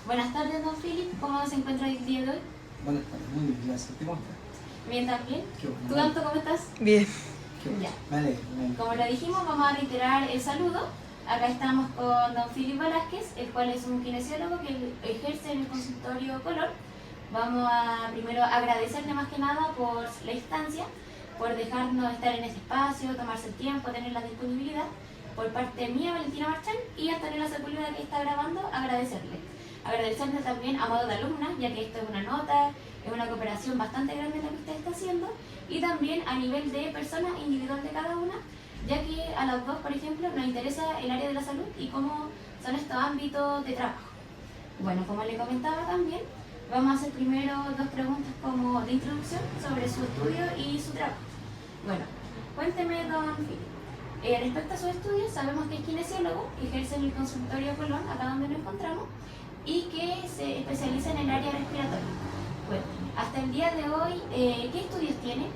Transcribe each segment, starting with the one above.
Buenas tardes, don Philip. ¿Cómo se encuentra el día de hoy? Buenas tardes, muy bien, gracias. ¿Cómo estás? Bien, también. Qué bueno. ¿Tú, Anto, cómo estás? Bien. Qué bueno. Ya. Me alegro, me alegro. Como lo dijimos, vamos a reiterar el saludo. Acá estamos con don Philip Velázquez, el cual es un kinesiólogo que ejerce en el consultorio Color. Vamos a primero agradecerle más que nada por la instancia, por dejarnos estar en este espacio, tomarse el tiempo, tener la disponibilidad. Por parte mía, Valentina Marchán, y Antonella Sepúlveda, que está grabando, agradecerle. Agradecerle también a modo de alumna, ya que esto es una nota, es una cooperación bastante grande la que usted está haciendo, y también a nivel de persona individual de cada una, ya que a las dos, por ejemplo, nos interesa el área de la salud y cómo son estos ámbitos de trabajo. Bueno, como le comentaba también, vamos a hacer primero dos preguntas como de introducción sobre su estudio y su trabajo. Bueno, cuénteme, don Philip. Respecto a sus estudios, sabemos que es kinesiólogo, que ejerce en el consultorio Colón, acá donde nos encontramos, y que se especializa en el área respiratoria. Bueno, hasta el día de hoy, ¿qué estudios tiene?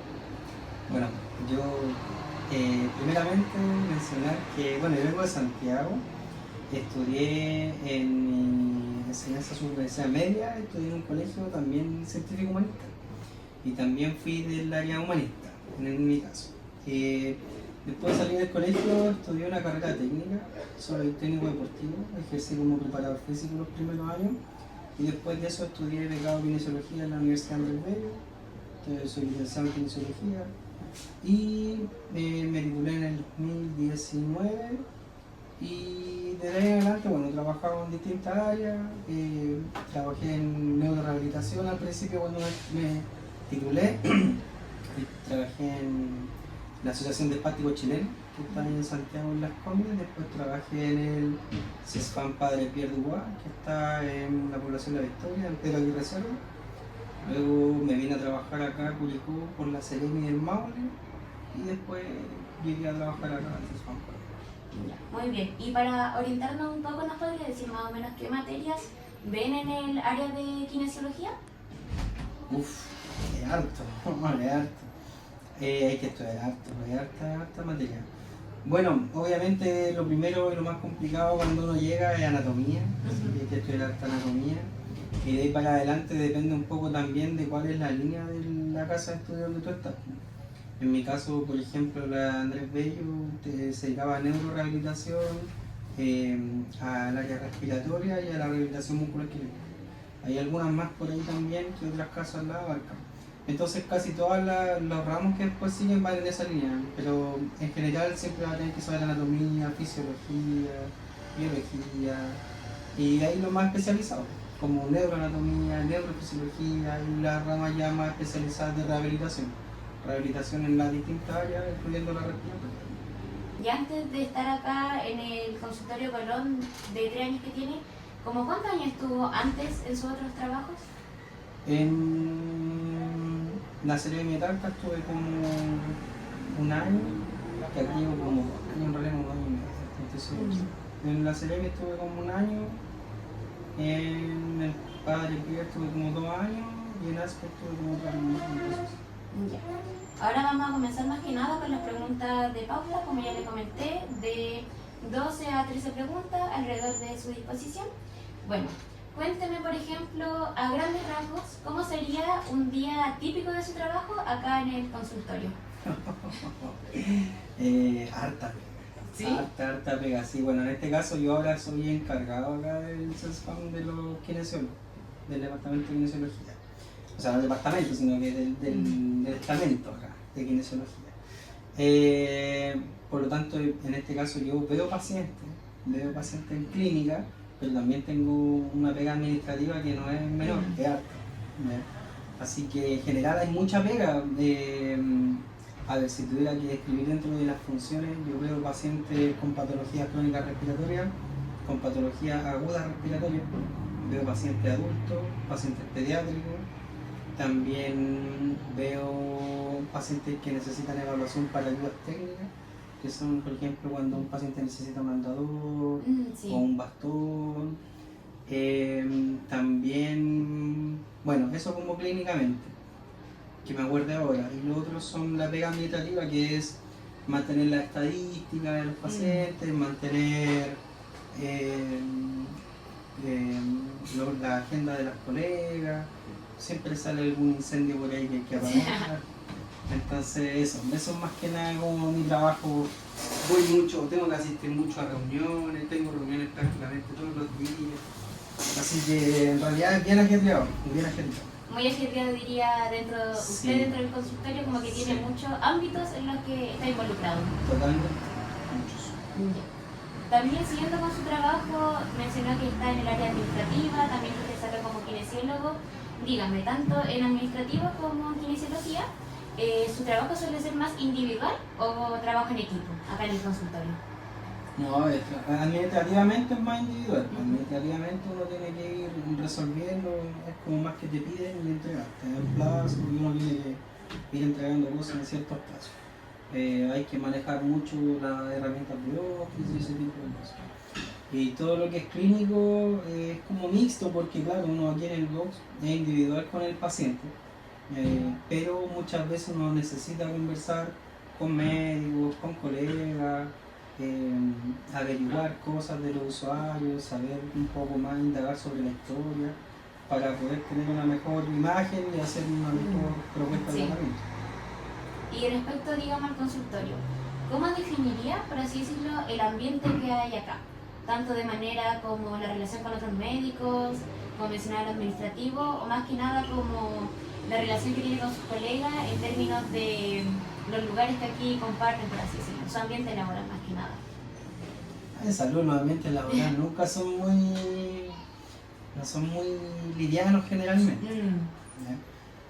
Bueno, yo primeramente mencionar que, bueno, yo vengo de Santiago, estudié en mi enseñanza universidad media, estudié en un colegio también científico humanista y también fui del área humanista, en mi caso. Después de salir del colegio estudié una carrera técnica, soy técnico deportivo, ejercí como preparador físico los primeros años y después de eso estudié becado de kinesiología en la Universidad Andrés Bello, soy licenciado en kinesiología y me titulé en el 2019 y desde ahí en adelante, bueno, he trabajado en distintas áreas, trabajé en neurorehabilitación al principio cuando me titulé, trabajé en la Asociación de Espásticos Chilenos, que está en Santiago en Las Condes. Después trabajé en el CESFAM Padre Pierre Dubois, que está en la población de La Victoria, en Pedro Aguirre Cerro. Luego me vine a trabajar acá a Curicó por la Seremi del Maule y después llegué a trabajar acá en CESFAM Padre. Muy bien, y para orientarnos un poco, ¿nos podría decir más o menos qué materias ven en el área de kinesiología? Uf, es harto, es harto. Hay que estudiar harto, hay harta materia. Bueno, obviamente lo primero y lo más complicado cuando uno llega es anatomía, así que hay que estudiar harta anatomía. Y de ahí para adelante depende un poco también de cuál es la línea de la casa de estudio donde tú estás. En mi caso, por ejemplo, la Andrés Bello se dedicaba a neurorehabilitación, al área respiratoria y a la rehabilitación musculoesquelética. Hay algunas más por ahí también que otras casas la abarcan. Entonces casi todos los ramos que después siguen van en esa línea, pero en general siempre va a tener que saber anatomía, fisiología, biología y de ahí lo más especializado, como neuroanatomía, neurofisiología y las ramas ya más especializadas de rehabilitación. Rehabilitación en las distintas áreas, incluyendo la respiratoria. Y antes de estar acá en el consultorio Colón de 3 años que tiene, ¿cómo cuántos años estuvo antes en sus otros trabajos? En la serie de Metalca estuve como un año, que aquí llevo como 2 años, en realidad como 2 años y medio, estoy seguro. En la serie estuve como un año, en el Padre Pierre estuve como 2 años y en Aspe estuve como 3 años. Ya. Ahora vamos a comenzar más que nada con las preguntas de pauta, como ya le comenté, de 12 a 13 preguntas alrededor de su disposición. Bueno, cuénteme, por ejemplo, a grandes rasgos, ¿cómo sería un día típico de su trabajo acá en el consultorio? Harta pega. ¿Sí? Harta pega, sí. Bueno, en este caso yo ahora soy encargado acá del CESFAM de los kinesiólogos, del departamento de kinesiología. O sea, no del departamento, sino que del estamento acá, de kinesiología. Por lo tanto, en este caso yo veo pacientes en clínica, pero también tengo una pega administrativa que no es menor, es harta. Así que en general hay mucha pega. A ver, si tuviera que describir dentro de las funciones, yo veo pacientes con patologías crónicas respiratorias, con patologías agudas respiratorias, veo pacientes adultos, pacientes pediátricos, también veo pacientes que necesitan evaluación para ayudas técnicas, que son, por ejemplo, cuando un paciente necesita un andador Sí. o un bastón. También, bueno, eso como clínicamente, que me acuerdo ahora. Y lo otro son la pega administrativa, que es mantener la estadística de los pacientes, mantener la agenda de las colegas, siempre sale algún incendio por ahí que hay que apagar. Entonces eso es más que nada como mi trabajo. Voy mucho, tengo que asistir mucho a reuniones, tengo reuniones prácticamente todos los días. Así que en realidad es bien ajetreado, bien ajetreado. Muy ajetreado diría Sí. usted dentro del consultorio, como que tiene Sí. muchos ámbitos en los que está involucrado. Totalmente, muchos. También siguiendo con su trabajo, mencionó que está en el área administrativa, también que saca como kinesiólogo. Dígame, tanto en administrativo como en kinesiología, ¿su trabajo suele ser más individual o trabajo en equipo acá en el consultorio? No, administrativamente es más individual. Administrativamente uno tiene que ir resolviendo, es como más que te piden y entregar. Te dan plazo y uno tiene que ir entregando cosas en ciertos plazos. Hay que manejar mucho las herramientas de Office y ese tipo de cosas. Y todo lo que es clínico es como mixto porque claro, uno aquí en el box es individual con el paciente, pero muchas veces uno necesita conversar con médicos, con colegas, averiguar cosas de los usuarios, saber un poco más, indagar sobre la historia para poder tener una mejor imagen y hacer una mejor propuesta de tratamiento. Y respecto, digamos, al consultorio, ¿cómo definiría, por así decirlo, el ambiente que hay acá? Tanto de manera como la relación con otros médicos, como mencionaba lo administrativo, o más que nada como la relación que tiene con sus colegas en términos de los lugares que aquí comparten, por así decirlo, su ambiente laboral más que nada. En salud los ambientes laborales nunca son muy, no son muy livianos generalmente. ¿Ya?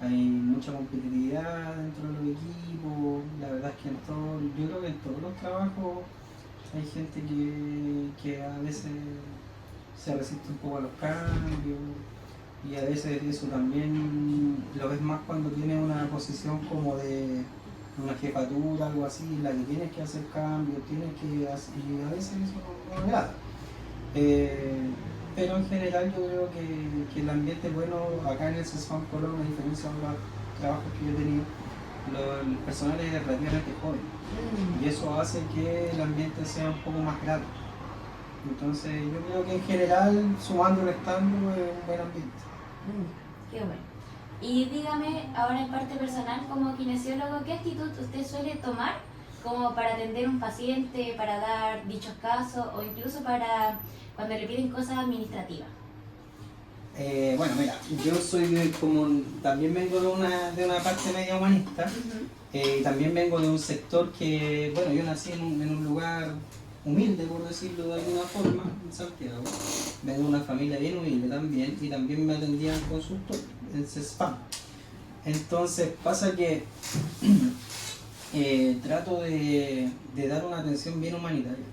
Hay mucha competitividad dentro de los equipos, la verdad es que yo creo que en todos los trabajos hay gente que a veces se resiste un poco a los cambios y a veces eso también lo ves más cuando tienes una posición como de una jefatura, algo así, en la que tienes que hacer cambios, y a veces eso no agrada. Pero en general yo creo que el ambiente bueno acá en el CESFAM Colón, a diferencia de los trabajos que yo he tenido, el personal es relativamente joven y eso hace que el ambiente sea un poco más grato. Entonces yo creo que en general, sumando y restando, es un buen ambiente. Qué bueno. Y dígame, ahora en parte personal, como kinesiólogo, ¿qué actitud usted suele tomar como para atender a un paciente, para dar dichos casos o incluso para cuando le piden cosas administrativas? Bueno, mira, yo soy también vengo de una parte media humanista, también vengo de un sector que, bueno, yo nací en un lugar humilde, por decirlo de alguna forma, en Santiago. Vengo de una familia bien humilde también y también me atendían consultor en CESFAM. Entonces pasa que trato de dar una atención bien humanitaria.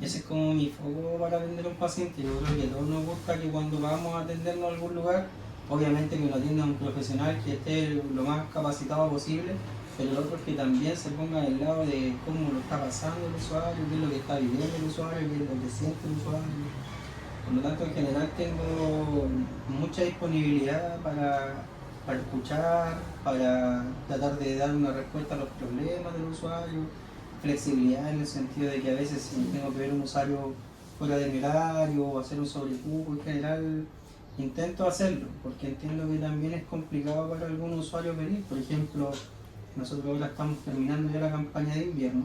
Ese es como mi foco para atender a un paciente. Yo creo que a todos nos gusta que cuando vamos a atendernos a algún lugar, obviamente que lo atienda un profesional que esté lo más capacitado posible, pero el otro es que también se ponga del lado de cómo lo está pasando el usuario, qué es lo que está viviendo el usuario, qué es lo que siente el usuario. Por lo tanto, en general tengo mucha disponibilidad para escuchar, para tratar de dar una respuesta a los problemas del usuario, flexibilidad en el sentido de que a veces si tengo que ver un usuario fuera de mi horario o hacer un sobrecupo, en general intento hacerlo, porque entiendo que también es complicado para algunos usuarios venir. Por ejemplo, nosotros ahora estamos terminando ya la campaña de invierno,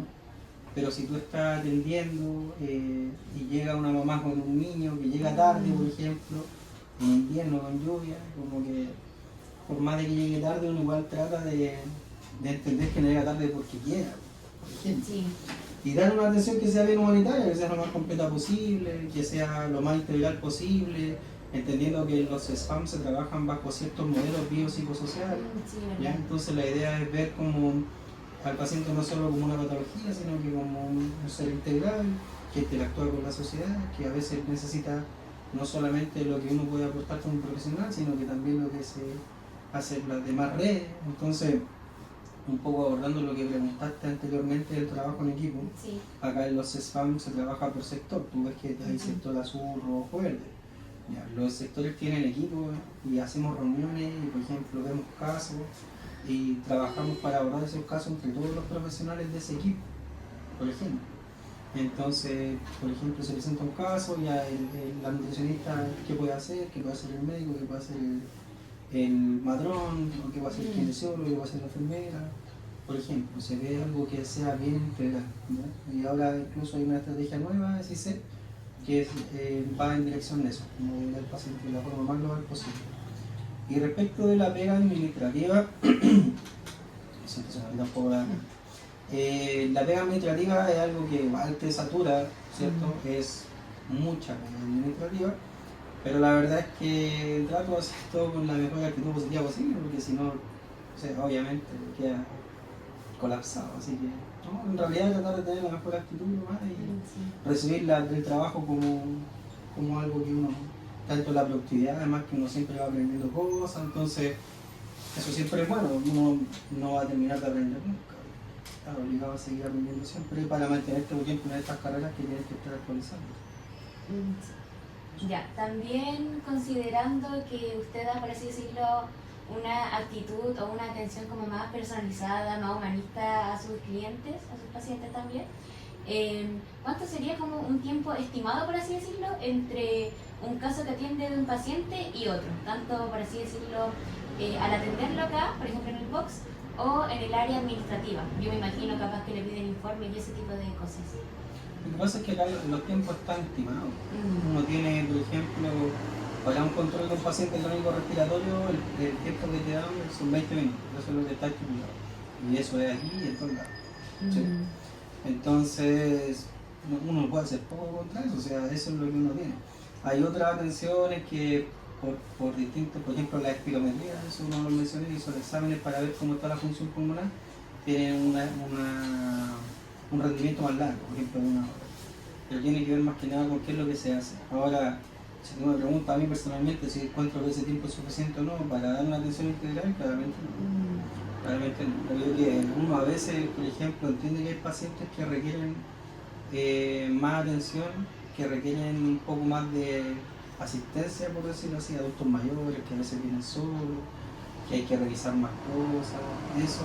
pero si tú estás atendiendo y llega una mamá con un niño que llega tarde, por ejemplo, en invierno con lluvia, como que por más de que llegue tarde, uno igual trata de entender que no llega tarde porque quiera, por ejemplo. Sí. Y dar una atención que sea bien humanitaria, que sea lo más completa posible, que sea lo más integral posible, entendiendo que los SPAM se trabajan bajo ciertos modelos biopsicosociales. Sí, ¿Ya? Entonces la idea es ver como al paciente no solo como una patología, sino que como un ser integral, que interactúa con la sociedad, que a veces necesita no solamente lo que uno puede aportar como profesional, sino que también lo que se hace en las demás redes. Entonces, un poco abordando lo que preguntaste anteriormente del trabajo en equipo, sí. Acá en los SPAM se trabaja por sector, tú ves que hay sector azul, rojo, verde. Ya, los sectores tienen equipo y hacemos reuniones y por ejemplo vemos casos y trabajamos para abordar esos casos entre todos los profesionales de ese equipo, por ejemplo. Entonces, por ejemplo, se presenta un caso, ya la nutricionista, ¿qué puede hacer? ¿Qué puede hacer el médico? ¿Qué puede hacer el madrón? ¿O qué puede hacer el kinesiólogo? ¿Qué puede hacer la enfermera? Por ejemplo, se ve algo que sea bien integral, ¿ya? Y ahora incluso hay una estrategia nueva de CICE que va en dirección de eso, como ayudar al paciente de la forma más global posible. Y respecto de la pega administrativa, siempre se me olvida un poco la pega administrativa es algo que igual te satura, ¿cierto? Es mucha pega administrativa, pero la verdad es que trato de hacer todo con la mejor actitud positiva posible, porque si no, o sea, obviamente queda colapsado, así que no, en realidad tratar de tener la mejor actitud nomás y recibir el trabajo como algo que uno, tanto la productividad, además que uno siempre va aprendiendo cosas, entonces eso siempre es bueno, uno no va a terminar de aprender nunca, está obligado a seguir aprendiendo siempre para mantenerte, por ejemplo, en estas carreras que tienes que estar actualizando. Ya, también considerando que usted da, por así decirlo, una actitud o una atención como más personalizada, más humanista a sus clientes, a sus pacientes también, ¿cuánto sería como un tiempo estimado, por así decirlo, entre un caso que atiende de un paciente y otro? Tanto, por así decirlo, al atenderlo acá, por ejemplo en el box, o en el área administrativa. Yo me imagino capaz que le piden informes y ese tipo de cosas. Lo que pasa es que acá los tiempos están estimados. Uno tiene, por ejemplo, para un control de un paciente crónico respiratorio, el tiempo que te dan son 20 minutos, eso es lo que está estipulado. Y eso es aquí y en todos lados. ¿Sí? Entonces, uno puede hacer poco contra eso, o sea, eso es lo que uno tiene. Hay otras atenciones que por distintos, por ejemplo la espirometría, eso uno lo mencioné, y son exámenes para ver cómo está la función pulmonar, tienen un rendimiento más largo, por ejemplo de una hora. Pero tiene que ver más que nada con qué es lo que se hace. Ahora, si tú me preguntas a mí personalmente si encuentro que ese tiempo es suficiente o no para dar una atención integral, claramente no. Claramente no. Creo que uno a veces, por ejemplo, entiende que hay pacientes que requieren más atención, que requieren un poco más de asistencia, por decirlo así, adultos mayores que a veces vienen solos, que hay que revisar más cosas. Eso,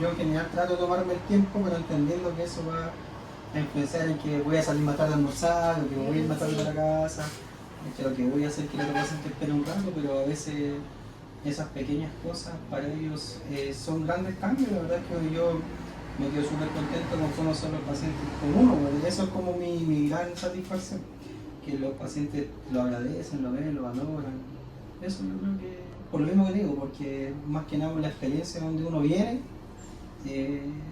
yo en general trato de tomarme el tiempo, pero entendiendo que eso va a influenciar en que voy a salir más tarde a almorzar, o que voy a ir más tarde a la casa, que lo que voy a hacer que el otro paciente espere un rato, pero a veces esas pequeñas cosas para ellos son grandes cambios. La verdad es que yo me quedo súper contento con cómo son los pacientes con uno, porque eso es como mi gran satisfacción, que los pacientes lo agradecen, lo ven, lo valoran. Eso yo creo que, por lo mismo que digo, porque más que nada por la experiencia donde uno viene,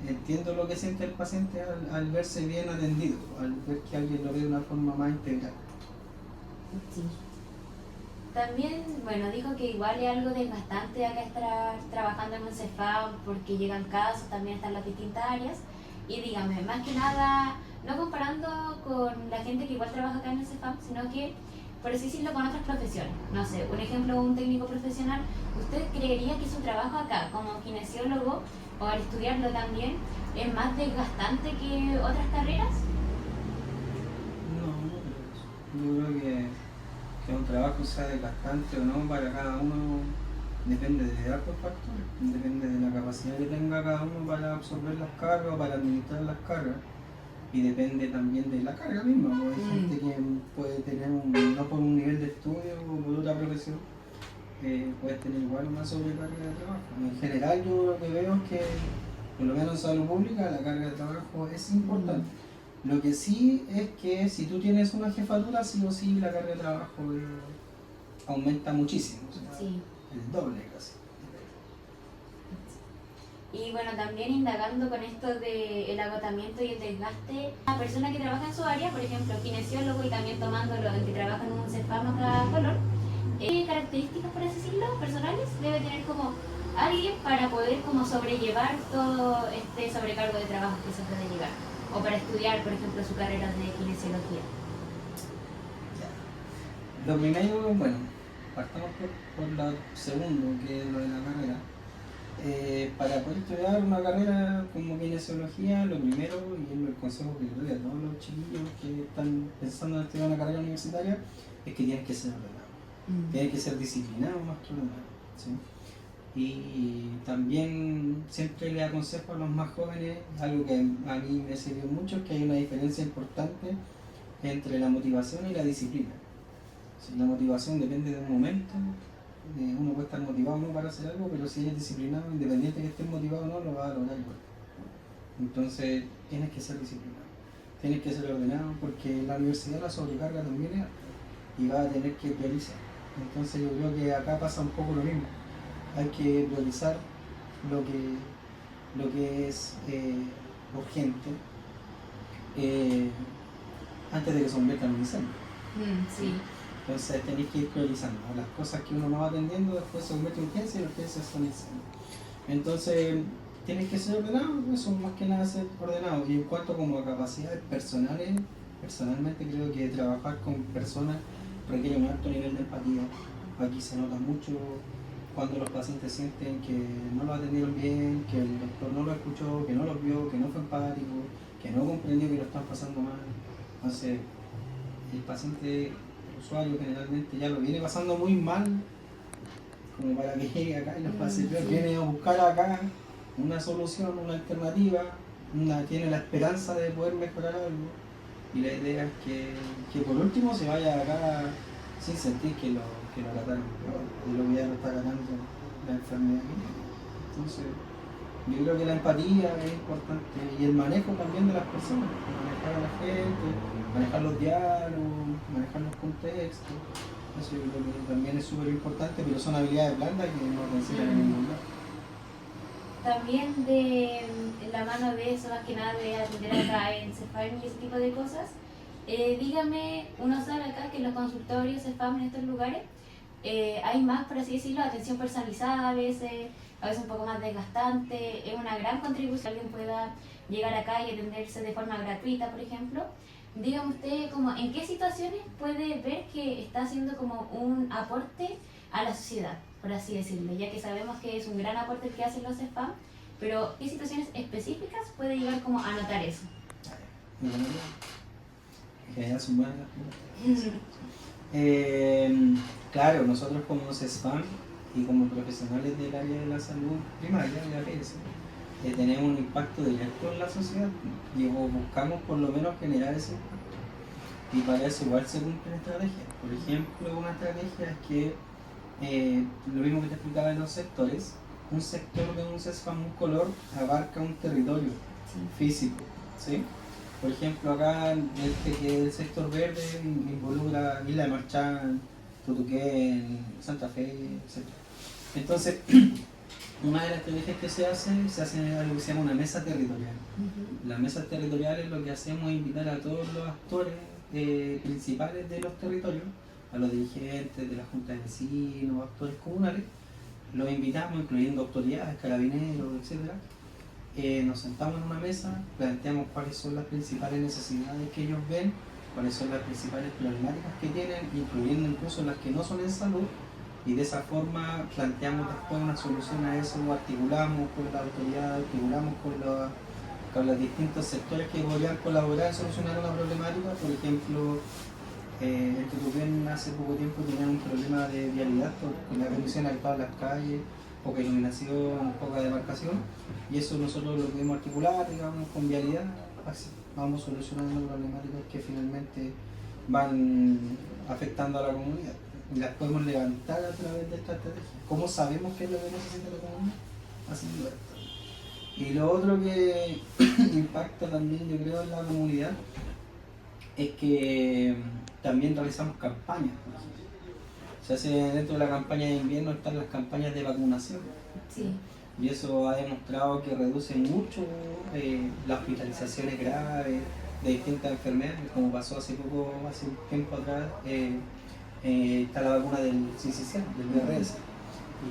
entiendo lo que siente el paciente al verse bien atendido, al ver que alguien lo ve de una forma más integral. Sí. También, bueno, dijo que igual es algo desgastante acá estar trabajando en un CEFAM porque llegan casos, también están las distintas áreas. Y dígame, más que nada, no comparando con la gente que igual trabaja acá en el CEFAM, sino que, por así decirlo, con otras profesiones. No sé, un ejemplo, un técnico profesional, ¿usted creería que su trabajo acá como kinesiólogo o al estudiarlo también es más desgastante que otras carreras? No, no creo eso. Yo creo que un trabajo sea desgastante o no para cada uno depende de hartos factores, depende de la capacidad que tenga cada uno para absorber las cargas o para administrar las cargas, y depende también de la carga misma, porque hay gente que puede tener no por un nivel de estudio o por otra profesión, puede tener igual una sobrecarga de trabajo. En general yo lo que veo es que, por lo menos en salud pública, la carga de trabajo es importante. Lo que sí es que si tú tienes una jefatura, sí o sí la carga de trabajo aumenta muchísimo, o sea, Sí. el doble casi. Y bueno, también indagando con esto del agotamiento y el desgaste, la persona que trabaja en su área, por ejemplo, kinesiólogo, y también tomándolo el que trabaja en un CEFAM acá a Colón, ¿qué características, por así decirlo, personales debe tener como alguien para poder como sobrellevar todo este sobrecargo de trabajo que se puede llegar? O para estudiar, por ejemplo, su carrera de kinesiología. Lo primero, bueno, partamos por lo segundo, que es lo de la carrera. Para poder estudiar una carrera como kinesiología, lo primero, y es el consejo que le doy a todos los chiquillos que están pensando en estudiar una carrera universitaria, es que tienen que ser ordenados. Tienen que ser disciplinados más que ordenados, ¿sí? Y también siempre le aconsejo a los más jóvenes, algo que a mí me sirvió mucho, que hay una diferencia importante entre la motivación y la disciplina. Si la motivación depende de un momento, uno puede estar motivado o no para hacer algo, pero si eres disciplinado, independiente de que estés motivado o no, lo vas a lograr igual. Entonces tienes que ser disciplinado, tienes que ser ordenado, porque la universidad la sobrecarga también es alta y vas a tener que priorizar. Entonces yo creo que acá pasa un poco lo mismo. Hay que priorizar lo que es urgente antes de que se convierta en un incendio. Sí. Entonces tenéis que ir priorizando. Las cosas que uno no va atendiendo después se convierte en urgencia y las urgencias son incendios. Entonces tienes que ser ordenado, eso más que nada ser ordenado. Y en cuanto como a capacidades personales, personalmente creo que trabajar con personas requiere un alto nivel de empatía. Aquí se nota mucho cuando los pacientes sienten que no lo atendieron bien, que el doctor no lo escuchó, que no los vio, que no fue empático, que no comprendió que lo están pasando mal. Entonces, el paciente, el usuario generalmente ya lo viene pasando muy mal, como para que llegue acá y los pacientes viene a buscar acá una solución, una alternativa, tiene la esperanza de poder mejorar algo. Y la idea es que por último se vaya acá sin sentir que lo trataron y lo que ya lo está tratando la enfermedad. Entonces, yo creo que la empatía es importante y el manejo también de las personas, manejar a la gente, manejar los diálogos, manejar los contextos. Eso yo creo que también es súper importante, pero son habilidades blandas que no se enseñan en ningún lado. También de la mano de eso, más que nada de atender acá en CEFAM y ese tipo de cosas, dígame, uno sabe acá que en los consultorios CEFAM en estos lugares hay más, por así decirlo, atención personalizada a veces un poco más desgastante. Es una gran contribución que alguien pueda llegar acá y atenderse de forma gratuita, por ejemplo. Dígame usted como en qué situaciones puede ver que está haciendo como un aporte a la sociedad, por así decirlo, ya que sabemos que es un gran aporte el que hacen los spam, pero ¿qué situaciones específicas puede llegar como a notar eso? Claro, nosotros como CESFAM y como profesionales del área de la salud primaria de APS, tenemos un impacto directo en la sociedad y buscamos por lo menos generar ese impacto. Y para eso igual se cumplen estrategias. Por ejemplo, una estrategia es que lo mismo que te explicaba en los sectores, un sector de un CESFAM color abarca un territorio físico, ¿sí? Por ejemplo, acá el sector verde involucra Isla de Marchán, Tutuquén, Santa Fe, etc. Entonces, una de las estrategias que se hace algo que se llama una mesa territorial. Las mesas territoriales lo que hacemos es invitar a todos los actores principales de los territorios, a los dirigentes de la junta de vecinos, actores comunales, los invitamos, incluyendo autoridades, carabineros, etc. Nos sentamos en una mesa, planteamos cuáles son las principales necesidades que ellos ven, cuáles son las principales problemáticas que tienen, incluyendo incluso las que no son en salud, y de esa forma planteamos después una solución a eso, articulamos con la autoridad, articulamos con los distintos sectores que podrían colaborar en solucionar una problemática. Por ejemplo, en Tutuquén hace poco tiempo tenían un problema de vialidad con la condición de todas las calles, poca iluminación, poca demarcación, y eso nosotros lo pudimos articular, digamos, con vialidad. Así vamos solucionando problemáticas que finalmente van afectando a la comunidad y las podemos levantar a través de esta estrategia. ¿Cómo sabemos qué es lo que necesita la comunidad? Haciendo esto. Y lo otro que impacta también, yo creo, en la comunidad es que también realizamos campañas. Se hace dentro de la campaña de invierno, están las campañas de vacunación. Sí. Y eso ha demostrado que reduce mucho las hospitalizaciones graves de distintas enfermedades, como pasó hace un tiempo atrás, está la vacuna del CCC, del VRS.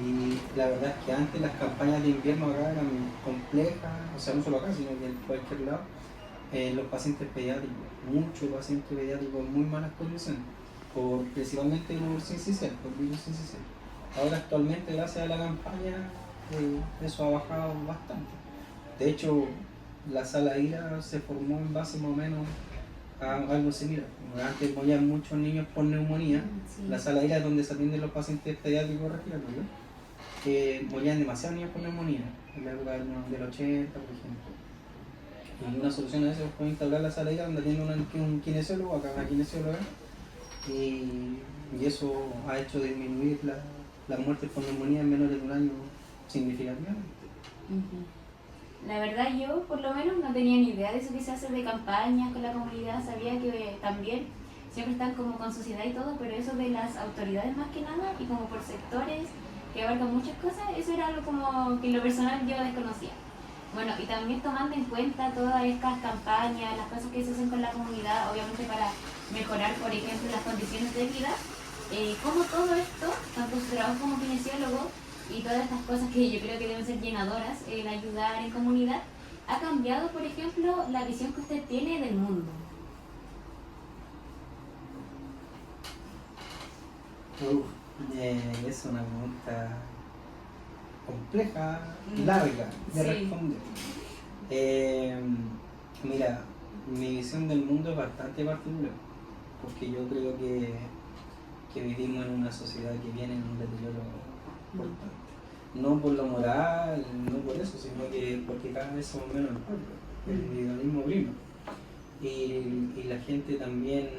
Y la verdad es que antes las campañas de invierno acá eran complejas, o sea, no solo acá, sino que en cualquier lado, los pacientes pediátricos, muchos pacientes pediátricos en muy malas condiciones, principalmente por CCC, por virus CCC. Ahora actualmente, gracias a la campaña, eso ha bajado bastante. De hecho, la sala IRA se formó en base más o menos a algo similar. Antes morían muchos niños por neumonía. Sí. La sala IRA es donde se atienden los pacientes pediátricos respiratorios. que morían demasiados niños con neumonía, en la época del 80, por ejemplo. Y una solución a eso es poder instaurar la sala de donde tiene un kinesiólogo, acá una kinesióloga, y eso ha hecho disminuir las muertes por neumonía en menores de un año significativamente. La verdad yo por lo menos no tenía ni idea de eso que se hace de campañas con la comunidad, sabía que también siempre están como con sociedad y todo, pero eso de las autoridades más que nada y como por sectores que abarcan muchas cosas, eso era algo como que en lo personal yo desconocía. Bueno, y también tomando en cuenta todas estas campañas, las cosas que se hacen con la comunidad, obviamente para mejorar, por ejemplo, las condiciones de vida, cómo todo esto, tanto su trabajo como kinesiólogo y todas estas cosas que yo creo que deben ser llenadoras, el ayudar en comunidad, ha cambiado, por ejemplo, la visión que usted tiene del mundo. Es una pregunta compleja, larga de responder. Mira, mi visión del mundo es bastante particular, porque yo creo que vivimos en una sociedad que viene en un deterioro importante. No por lo moral, no por eso, sino que porque cada vez somos menos el pueblo, el individualismo prima. Y la gente también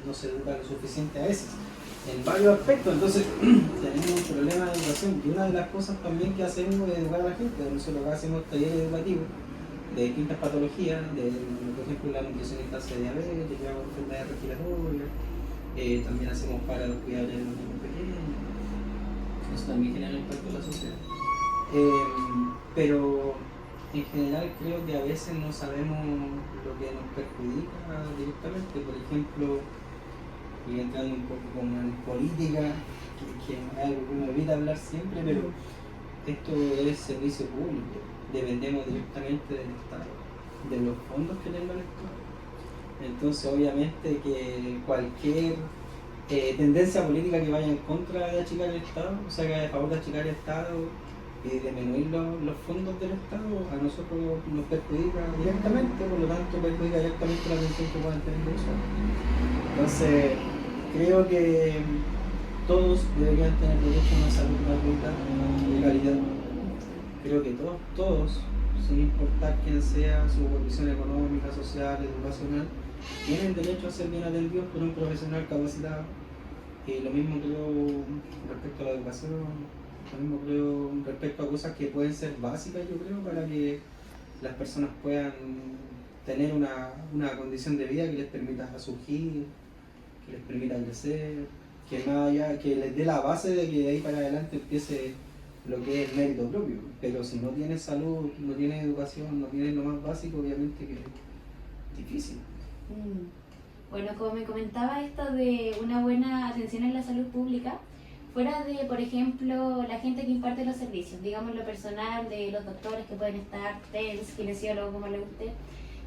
no se educa lo suficiente a veces, en varios aspectos. Entonces tenemos un problema de educación, y una de las cosas también que hacemos es educar a la gente. Nosotros acá hacemos talleres educativos de distintas patologías, por ejemplo la nutricionista hace diabetes, llevamos enfermedades respiratorias, también hacemos para los cuidadores de los niños pequeños. Eso también genera impacto en la sociedad. Pero en general creo que a veces no sabemos lo que nos perjudica directamente. Por ejemplo, y entrando un poco como en política, que es algo que uno evita hablar siempre, pero esto es servicio público, dependemos directamente del Estado, de los fondos que tenga el Estado. Entonces obviamente que cualquier tendencia política que vaya en contra de achicar el Estado, o sea que vaya a favor de achicar el Estado y disminuir los fondos del Estado, a nosotros nos perjudica directamente, por lo tanto perjudica directamente la atención que puedan tener los usuarios. Entonces creo que todos deberían tener derecho a una salud gratuita de calidad. Creo que todos, sin importar quién sea su condición económica, social, educacional, tienen derecho a ser bien atendidos por un profesional capacitado. Y lo mismo creo respecto a la educación, lo mismo creo respecto a cosas que pueden ser básicas, yo creo, para que las personas puedan tener una condición de vida que les permita surgir, que les permita crecer, que más allá, que les dé la base de que de ahí para adelante empiece lo que es el mérito propio. Pero si no tienes salud, no tienes educación, no tienes lo más básico, obviamente que es difícil. Bueno, como me comentaba esto de una buena atención en la salud pública, fuera de, por ejemplo, la gente que imparte los servicios, digamos lo personal de los doctores que pueden estar, TENS, kinesiólogos, como le guste,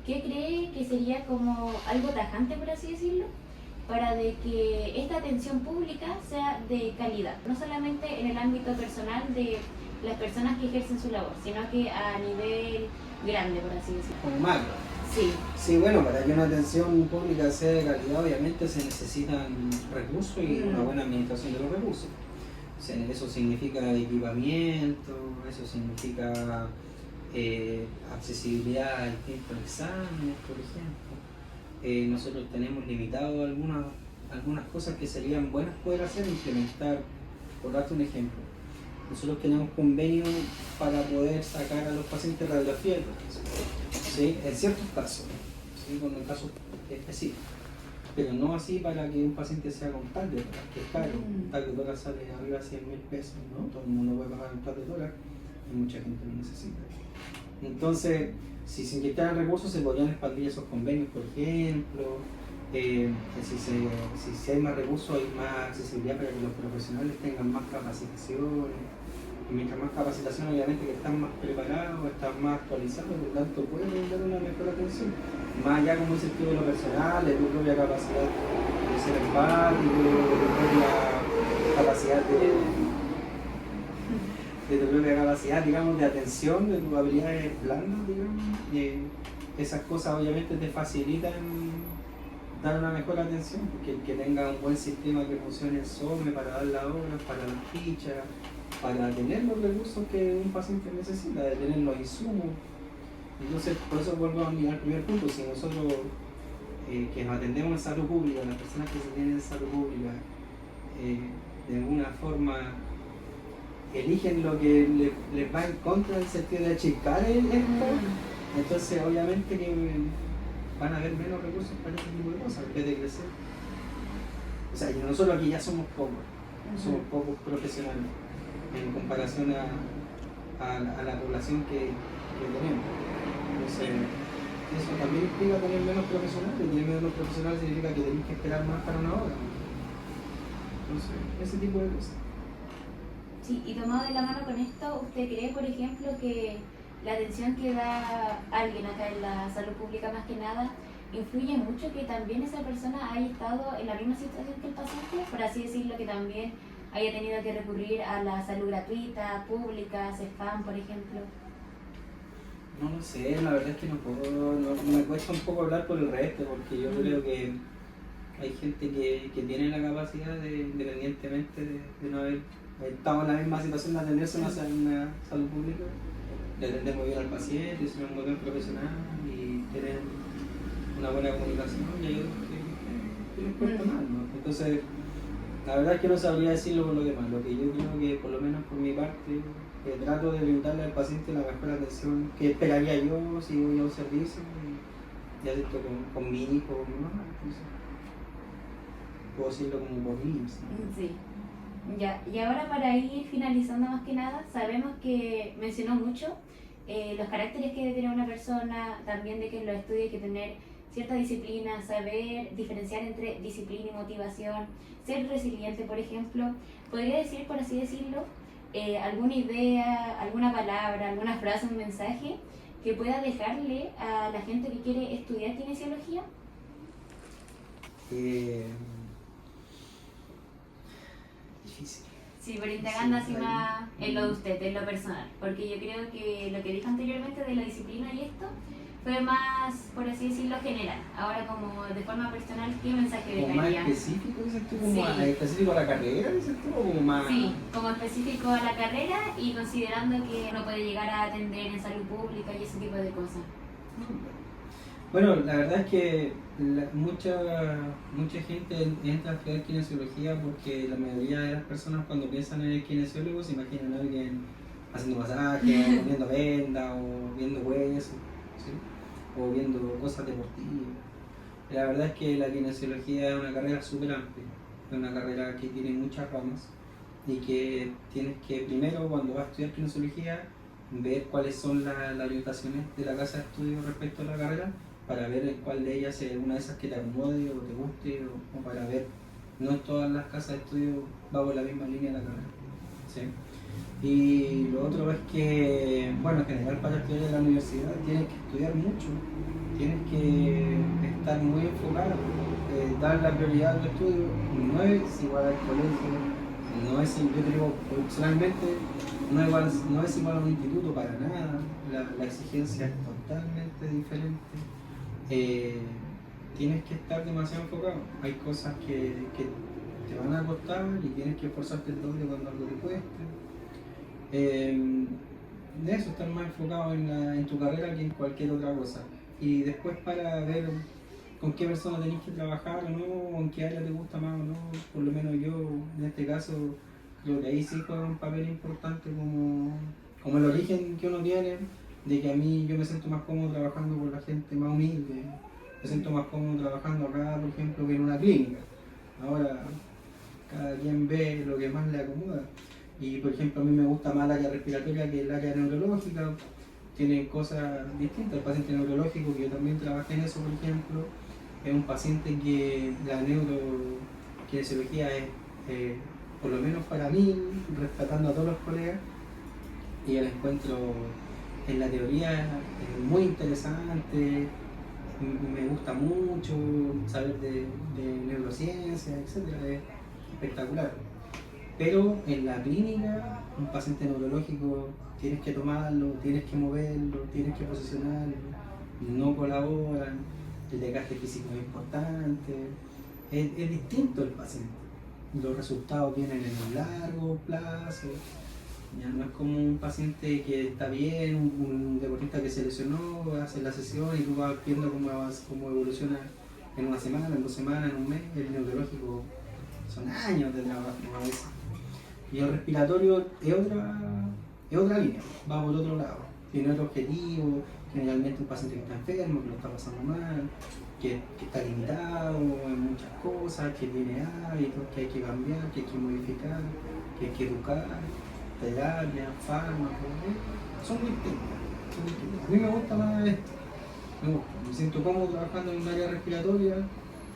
¿qué cree que sería como algo tajante, por así decirlo, para de que esta atención pública sea de calidad? No solamente en el ámbito personal de las personas que ejercen su labor, sino que a nivel grande, por así decirlo. Como macro. Sí, bueno, para que una atención pública sea de calidad, obviamente se necesitan recursos y una buena administración de los recursos. O sea, eso significa equipamiento, eso significa accesibilidad a distintos exámenes, por ejemplo. Nosotros tenemos limitado algunas cosas que serían buenas poder hacer, implementar. Por darte un ejemplo, nosotros tenemos convenios para poder sacar a los pacientes radiografía, ¿sí? En ciertos casos, ¿sí? Con casos específicos, pero no así para que un paciente sea con TAC de tórax, que es caro. Un TAC de tórax sale arriba de 100.000 pesos, ¿no? Todo el mundo puede pagar un TAC de tórax y mucha gente lo necesita. Entonces, si se inyectaran recursos, se podrían expandir esos convenios, por ejemplo. Si hay más recursos, hay más accesibilidad para que los profesionales tengan más capacitaciones. Y mientras más capacitación, obviamente que están más preparados, están más actualizados, por lo tanto pueden brindar una mejor atención. Más allá, como dice el tipo de lo personal, de tu propia capacidad de ser empático, de tu propia capacidad digamos, de atención, de tus habilidades blandas, digamos. Esas cosas obviamente te facilitan dar una mejor atención, porque el que tenga un buen sistema que funcione el SOME para dar las horas, para las fichas, para tener los recursos que un paciente necesita, de tener los insumos. Entonces, por eso vuelvo al primer punto, si nosotros que nos atendemos en salud pública, las personas que se tienen en salud pública, de alguna forma eligen lo que les va en contra en el sentido de achicar esto, entonces obviamente que van a haber menos recursos para ese tipo de cosas en vez de crecer. O sea, y nosotros aquí ya somos pocos profesionales en comparación a la población que tenemos. Entonces, eso también implica tener menos profesionales, y tener menos profesionales significa que tenés que esperar más para una hora. Entonces, ese tipo de cosas. Sí, y tomado de la mano con esto, ¿usted cree, por ejemplo, que la atención que da alguien acá en la salud pública más que nada influye mucho que también esa persona haya estado en la misma situación que el paciente, por así decirlo, que también haya tenido que recurrir a la salud gratuita, pública, CEFAM, por ejemplo? No lo sé, la verdad es que no me cuesta un poco hablar por el resto, porque yo creo que hay gente que tiene la capacidad de, independientemente de no haber estado en la misma situación de atenderse una salud pública, de atender muy bien al paciente, ser un buen profesional y tener una buena comunicación, y hay otros que les cuesta más, ¿no? Entonces, la verdad es que no sabría decirlo por lo demás. Lo que yo creo que, por lo menos por mi parte, trato de brindarle al paciente la mejor atención que esperaría yo si voy a un servicio, y hacer esto con mi hijo o mi mamá. Entonces, puedo decirlo como por mí. Sí. Ya, y ahora para ir finalizando más que nada, sabemos que mencionó mucho los caracteres que debe tener una persona, también de que en los estudios hay que tener cierta disciplina, saber diferenciar entre disciplina y motivación, ser resiliente, por ejemplo. ¿Podría decir, por así decirlo, alguna idea, alguna palabra, alguna frase, un mensaje que pueda dejarle a la gente que quiere estudiar kinesiología? Difícil. Sí, pero indagando así Sí, más en lo de usted, en lo personal, porque yo creo que lo que dijo anteriormente de la disciplina y esto fue más, por así decirlo, general. Ahora como de forma personal, ¿qué mensaje ¿Como más dejaría? específico, dices tú? ¿Como Sí. específico a la carrera, dices tú? ¿O como más...? Sí, como específico a la carrera y considerando que uno puede llegar a atender en salud pública y ese tipo de cosas. Bueno, la verdad es que mucha gente entra a estudiar kinesiología porque la mayoría de las personas cuando piensan en el kinesiólogo se imaginan a alguien haciendo masajes, o poniendo vendas, o viendo huesos, ¿sí? O viendo cosas deportivas. La verdad es que la kinesiología es una carrera súper amplia, es una carrera que tiene muchas ramas y que tienes que primero, cuando vas a estudiar kinesiología, ver cuáles son las orientaciones de la casa de estudio respecto a la carrera, para ver en cuál de ellas es una de esas que te acomode o te guste, o para ver, no en todas las casas de estudio va por la misma línea de la carrera, ¿sí? Y lo otro es que, bueno, en general para estudiar en la universidad tienes que estudiar mucho, tienes que estar muy enfocado, dar la prioridad a tu estudio. No es igual al colegio, no es, yo te digo personalmente, no es igual a un instituto para nada, la exigencia es totalmente diferente. Tienes que estar demasiado enfocado, hay cosas que te van a costar y tienes que esforzarte el doble cuando algo te cueste. De eso, estar más enfocado en tu carrera que en cualquier otra cosa. Y después para ver con qué persona tenés que trabajar o no, o en qué área te gusta más o no, por lo menos yo en este caso creo que ahí sí juega un papel importante como el origen que uno tiene, de que a mí yo me siento más cómodo trabajando con la gente más humilde, me siento más cómodo trabajando acá, por ejemplo, que en una clínica. Ahora, cada quien ve lo que más le acomoda. Y por ejemplo, a mí me gusta más el área respiratoria que el área neurológica, tienen cosas distintas. El paciente neurológico, que yo también trabajé en eso, por ejemplo, es un paciente que la neurokinesiología es, por lo menos para mí, respetando a todos los colegas, y el encuentro en la teoría es muy interesante, me gusta mucho saber de neurociencia, etc. Es espectacular. Pero en la clínica, un paciente neurológico tienes que tomarlo, tienes que moverlo, tienes que posicionarlo, no colaboran. el desgaste físico es importante, es distinto el paciente. Los resultados vienen en un largo plazo. Ya no es como un paciente que está bien, un deportista que se lesionó, hace la sesión y tú vas viendo cómo evoluciona en una semana, en 2 semanas, en un mes. El neurológico son años de trabajo a veces. Y el respiratorio es otra línea, va por otro lado. Tiene otro objetivo, generalmente un paciente que está enfermo, que lo está pasando mal, que está limitado en muchas cosas, que tiene hábitos que hay que cambiar, que hay que modificar, que hay que educar, terapia, fármacos, son muy técnicas. A mí me gusta más esto, me siento cómodo trabajando en un área respiratoria,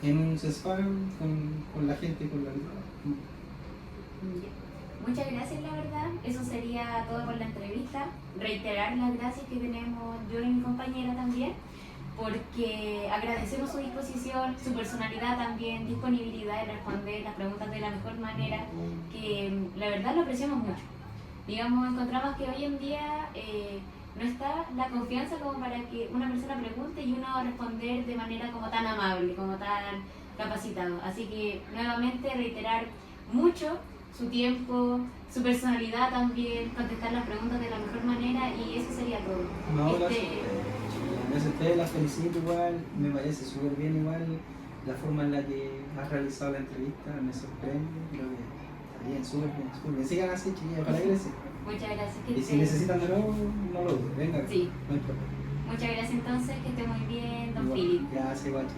en un CESFAM, con la gente con la que trabajo. Muchas gracias, la verdad. Eso sería todo por la entrevista. Reiterar las gracias que tenemos yo y mi compañera también, porque agradecemos su disposición, su personalidad también, disponibilidad de responder las preguntas de la mejor manera, que la verdad lo apreciamos mucho. Digamos, encontramos que hoy en día no está la confianza como para que una persona pregunte y uno responder de manera como tan amable, como tan capacitado. Así que nuevamente reiterar mucho su tiempo, su personalidad también, contestar las preguntas de la mejor manera y eso sería todo. No, gracias a ustedes, las felicito igual, me parece súper bien igual la forma en la que has realizado la entrevista, me sorprende, creo que está bien, súper bien. Sigan así, chiquillas, ojalá que les sirva. Muchas gracias. Y si necesitan de nuevo, no lo duden, venga, sí. No hay problema. Muchas gracias entonces, que esté muy bien, don Igual, Philip. gracias, guachi.